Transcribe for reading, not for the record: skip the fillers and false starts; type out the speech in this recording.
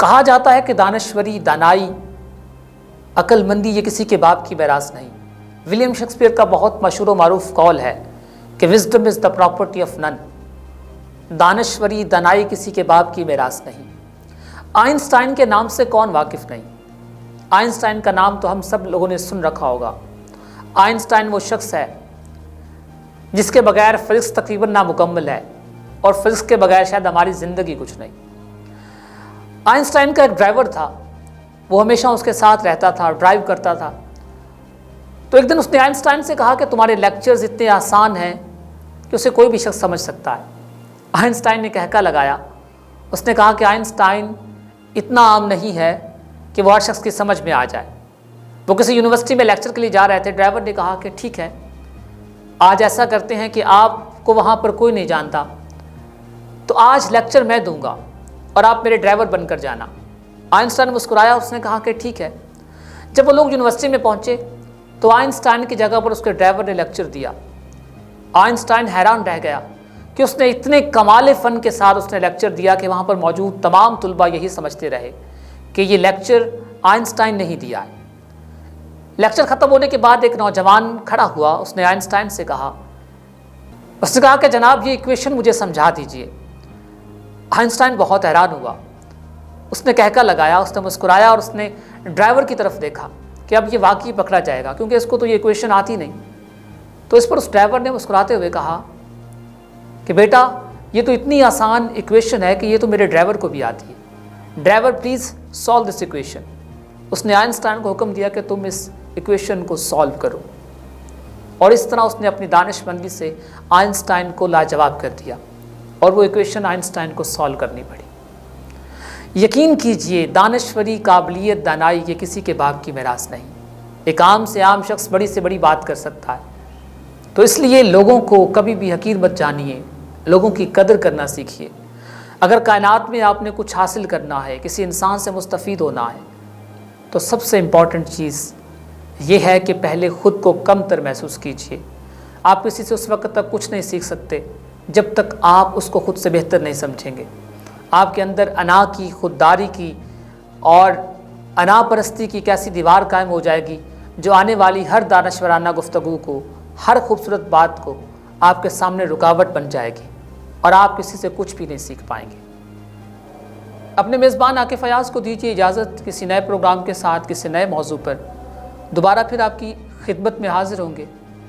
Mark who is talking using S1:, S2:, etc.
S1: کہا جاتا ہے کہ دانشوری، دانائی، عقل مندی یہ کسی کے باپ کی میراث نہیں۔ ولیم شیکسپیئر کا بہت مشہور و معروف قول ہے کہ wisdom is the property of none, دانشوری، دانائی کسی کے باپ کی میراث نہیں۔ آئنسٹائن کے نام سے کون واقف نہیں؟ آئنسٹائن کا نام تو ہم سب لوگوں نے سن رکھا ہوگا۔ آئنسٹائن وہ شخص ہے جس کے بغیر فزکس تقریباً نامکمل ہے، اور فزکس کے بغیر شاید ہماری زندگی کچھ نہیں۔ آئنسٹائن کا ایک ڈرائیور تھا، وہ ہمیشہ اس کے ساتھ رہتا تھا، ڈرائیو کرتا تھا۔ تو ایک دن اس نے آئنسٹائن سے کہا کہ تمہارے لیکچرز اتنے آسان ہیں کہ اسے کوئی بھی شخص سمجھ سکتا ہے۔ آئنسٹائن نے کہکا لگایا، اس نے کہا کہ آئنسٹائن اتنا عام نہیں ہے کہ وہ ہر شخص کی سمجھ میں آ جائے۔ وہ کسی یونیورسٹی میں لیکچر کے لیے جا رہے تھے، ڈرائیور نے کہا کہ ٹھیک ہے، آج ایسا کرتے ہیں کہ آپ کو وہاں پر کوئی نہیں جانتا، تو آج لیکچر میں دوں گا اور آپ میرے ڈرائیور بن کر جانا۔ آئنسٹائن مسکرایا، اس نے کہا کہ ٹھیک ہے۔ جب وہ لوگ یونیورسٹی میں پہنچے تو آئنسٹائن کی جگہ پر اس کے ڈرائیور نے لیکچر دیا۔ آئنسٹائن حیران رہ گیا کہ اس نے اتنے کمال فن کے ساتھ اس نے لیکچر دیا کہ وہاں پر موجود تمام طلباء یہی سمجھتے رہے کہ یہ لیکچر آئنسٹائن نے ہی دیا ہے۔ لیکچر ختم ہونے کے بعد ایک نوجوان کھڑا ہوا، اس نے آئنسٹائن سے کہا، کہ جناب یہ ایکویشن مجھے سمجھا دیجئے۔ آئنسٹائن بہت حیران ہوا، اس نے کہکا لگایا، اس نے مسکرایا اور اس نے ڈرائیور کی طرف دیکھا کہ اب یہ واقعی پکڑا جائے گا کیونکہ اس کو تو یہ ایکویشن آتی نہیں۔ تو اس پر اس ڈرائیور نے مسکراتے ہوئے کہا کہ بیٹا یہ تو اتنی آسان ایکویشن ہے کہ یہ تو میرے ڈرائیور کو بھی آتی ہے، driver please solve this equation. اس نے آئنسٹائن کو حکم دیا کہ تم اس ایکویشن کو سالو کرو، اور اس طرح اس نے اپنی دانش مندی سے آئنسٹائن کو لاجواب کر دیا، اور وہ ایکویشن آئنسٹائن کو سالو کرنی پڑی۔ یقین کیجئے دانشوری، قابلیت، دانائی یہ کسی کے باپ کی میراث نہیں۔ ایک عام سے عام شخص بڑی سے بڑی بات کر سکتا ہے، تو اس لیے لوگوں کو کبھی بھی حقیر مت جانیے، لوگوں کی قدر کرنا سیکھیے۔ اگر کائنات میں آپ نے کچھ حاصل کرنا ہے، کسی انسان سے مستفید ہونا ہے، تو سب سے امپورٹنٹ چیز یہ ہے کہ پہلے خود کو کم تر محسوس کیجئے۔ آپ کسی سے اس وقت تک کچھ نہیں سیکھ سکتے جب تک آپ اس کو خود سے بہتر نہیں سمجھیں گے۔ آپ کے اندر انا کی، خودداری کی اور انا پرستی کی ایک ایسی دیوار قائم ہو جائے گی جو آنے والی ہر دانشورانہ گفتگو کو، ہر خوبصورت بات کو آپ کے سامنے رکاوٹ بن جائے گی، اور آپ کسی سے کچھ بھی نہیں سیکھ پائیں گے۔ اپنے میزبان عاقف ایاز کو دیجیے اجازت، کسی نئے پروگرام کے ساتھ، کسی نئے موضوع پر دوبارہ پھر آپ کی خدمت میں حاضر ہوں گے۔